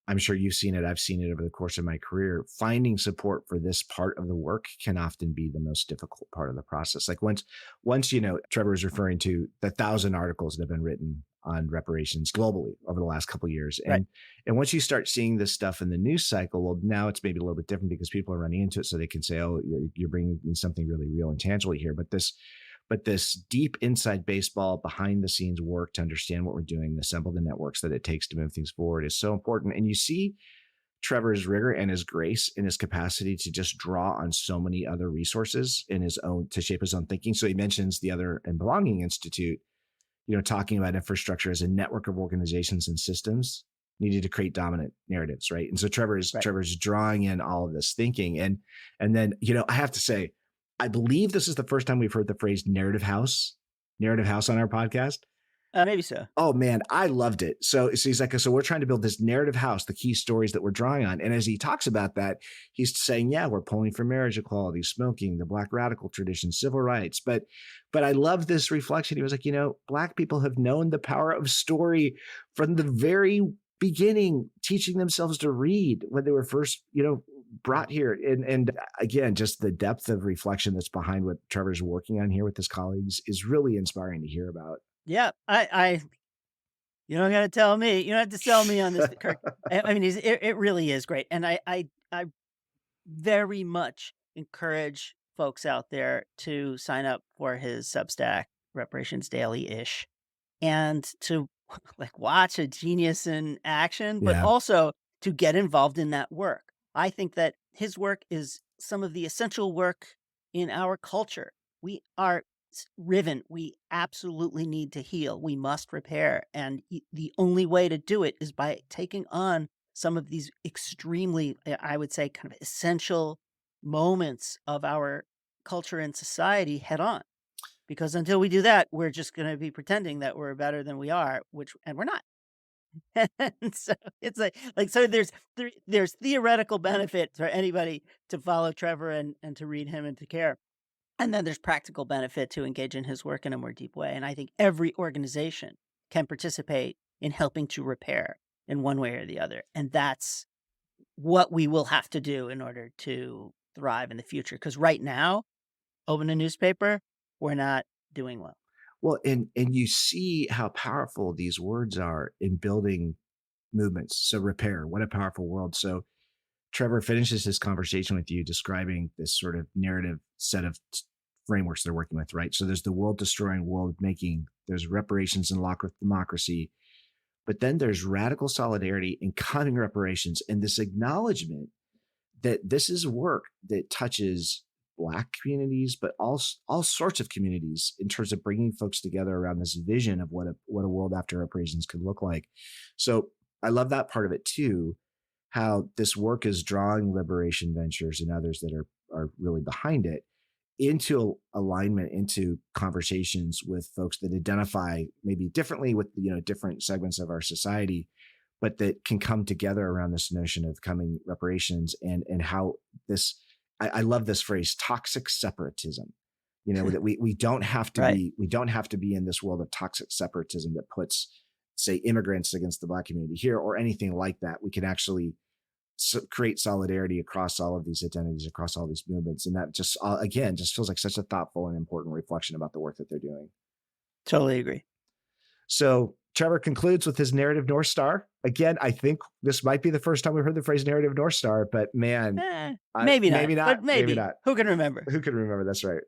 I'm sure you've seen it. I've seen it over the course of my career. Finding support for this part of the work can often be the most difficult part of the process. Like once, Trevor was referring to the 1,000 articles that have been written on reparations globally over the last couple of years. And,
right.
And once you start seeing this stuff in the news cycle, well, now it's maybe a little bit different because people are running into it so they can say, oh, you're bringing me something really real and tangible here. But this deep inside baseball, behind the scenes work to understand what we're doing, assemble the networks that it takes to move things forward is so important. And you see Trevor's rigor and his grace and his capacity to just draw on so many other resources in his own, to shape his own thinking. So he mentions the Other and Belonging Institute, talking about infrastructure as a network of organizations and systems needed to create dominant narratives, right? And so Trevor's drawing in all of this thinking. And then, I have to say, I believe this is the first time we've heard the phrase narrative house on our podcast.
Maybe so.
Oh man, I loved it. So he's like, so we're trying to build this narrative house, the key stories that we're drawing on. And as he talks about that, he's saying, yeah, we're pulling for marriage equality, smoking, the Black radical tradition, civil rights. But I love this reflection. He was like, Black people have known the power of story from the very beginning, teaching themselves to read when they were first, brought here. And again, just the depth of reflection that's behind what Trevor's working on here with his colleagues is really inspiring to hear about.
Yeah, I you don't got to tell me. You don't have to sell me on this, Kirk. I mean, it really is great. And I very much encourage folks out there to sign up for his Substack, Reparations Daily-ish, and to watch a genius in action, but also to get involved in that work. I think that his work is some of the essential work in our culture. We are riven. We absolutely need to heal. We must repair. And the only way to do it is by taking on some of these extremely, I would say, kind of essential moments of our culture and society head on. Because until we do that, we're just going to be pretending that we're better than we are, and we're not. And so it's so there's theoretical benefit for anybody to follow Trevor and to read him and to care. And then there's practical benefit to engage in his work in a more deep way. And I think every organization can participate in helping to repair in one way or the other. And that's what we will have to do in order to thrive in the future. Because right now, open a newspaper, we're not doing well.
Well, and you see how powerful these words are in building movements. So repair, what a powerful word. So Trevor finishes his conversation with you describing this sort of narrative set of frameworks they're working with, right? So there's the world destroying, world making, there's reparations and lock with democracy, but then there's radical solidarity and coming reparations, and this acknowledgement that this is work that touches Black communities, but all sorts of communities in terms of bringing folks together around this vision of what a world after reparations could look like. So I love that part of it too, how this work is drawing Liberation Ventures and others that are really behind it into alignment, into conversations with folks that identify maybe differently with, different segments of our society, but that can come together around this notion of coming reparations and how this, I love this phrase, toxic separatism, that we don't have to
Right.
we don't have to be in this world of toxic separatism that puts, say, immigrants against the Black community here or anything like that. We can actually create solidarity across all of these identities, across all these movements. And that just, again, just feels like such a thoughtful and important reflection about the work that they're doing.
Totally agree.
So Trevor concludes with his narrative North Star. Again, I think this might be the first time we've heard the phrase narrative North Star, but man,
Maybe not.
maybe not,
But maybe
not.
Who can remember?
Who can remember? That's right.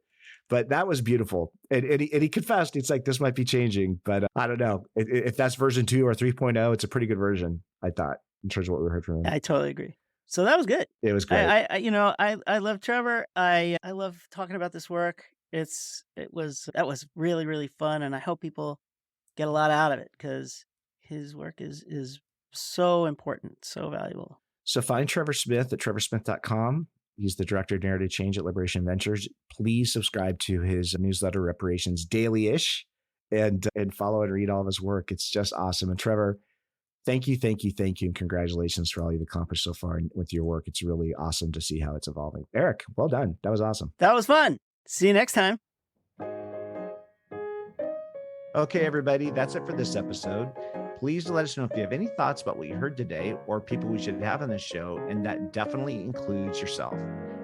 But that was beautiful. And he confessed, it's like, this might be changing, but I don't know. If that's version 2 or 3.0, it's a pretty good version, I thought, in terms of what we heard from him.
I totally agree. So that was good.
It was great.
I love Trevor. I love talking about this work. That was really, really fun. And I hope people get a lot out of it because his work is so important, so valuable.
So find Trevor Smith at trevorsmith.com. He's the director of narrative change at Liberation Ventures. Please subscribe to his newsletter, Reparations Daily-ish, and follow and read all of his work. It's just awesome. And Trevor, thank you, and congratulations for all you've accomplished so far with your work. It's really awesome to see how it's evolving. Eric, well done. That was awesome.
That was fun. See you next time.
Okay, everybody, that's it for this episode. Please let us know if you have any thoughts about what you heard today or people we should have on this show, and that definitely includes yourself.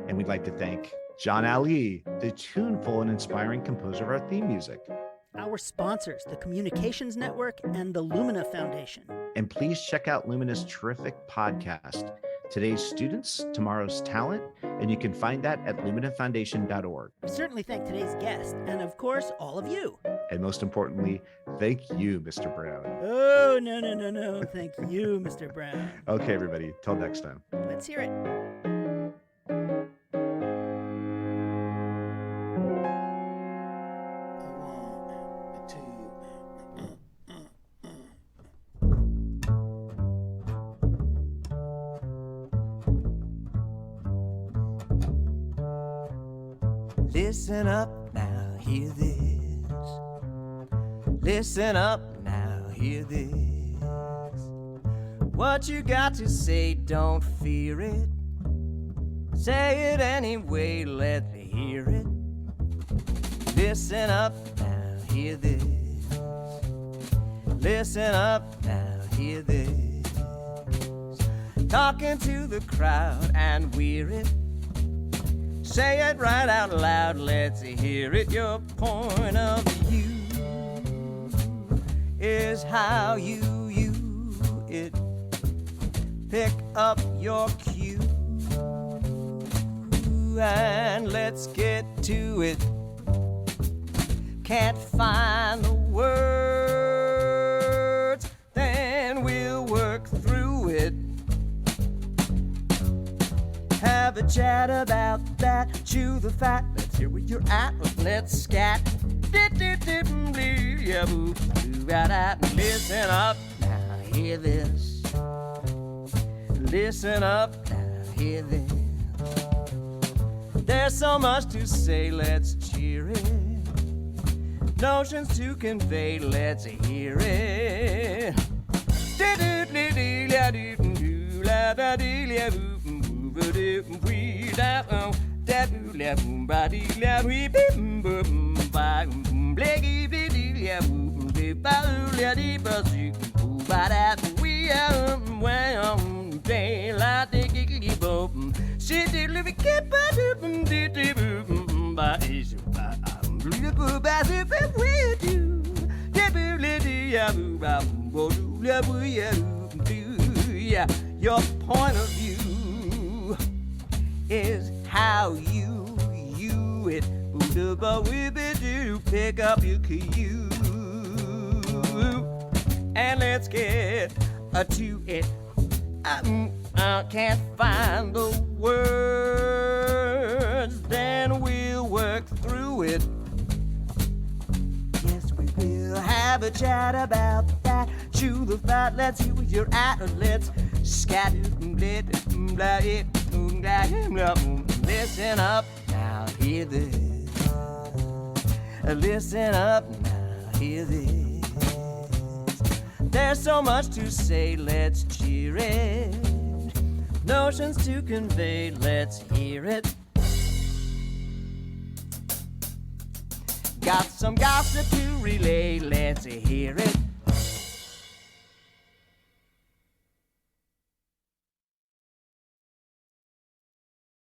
And we'd like to thank John Ali, the tuneful and inspiring composer of our theme music.
Our sponsors, the Communications Network and the Lumina Foundation.
And please check out Lumina's terrific podcast, Today's Students, Tomorrow's Talent, and you can find that at luminafoundation.org.
We certainly thank today's guest and, of course, all of you.
And most importantly, thank you, Mr. Brown.
Oh, no. Thank you, Mr. Brown.
Okay, everybody, till next time.
Let's hear it.
Listen up now, hear this. Listen up now, hear this. What you got to say, don't fear it. Say it anyway, let me hear it. Listen up now, hear this. Listen up now, hear this. Talking to the crowd and we're it. Say it right out loud, let's hear it. Your point of view is how you it. Pick up your cue and let's get to it. Can't find the words, then we'll work through it. Have a chat about that, chew the fat. Let's hear where you're at, let's scat. Listen up, now hear this. Listen up, now hear this. There's so much to say, let's cheer it. Notions to convey, let's hear it. Your point of view is how you it. Pick up your cue and let's get to it. I can't find the words, then we'll work through it. Yes, we will have a chat about that. Chew the fat, let's see where you're at. Let's scatter, listen up, now hear this. Listen up, now hear this. There's so much to say, let's cheer it. Notions to convey, let's hear it. Got some gossip to relay, let's hear it.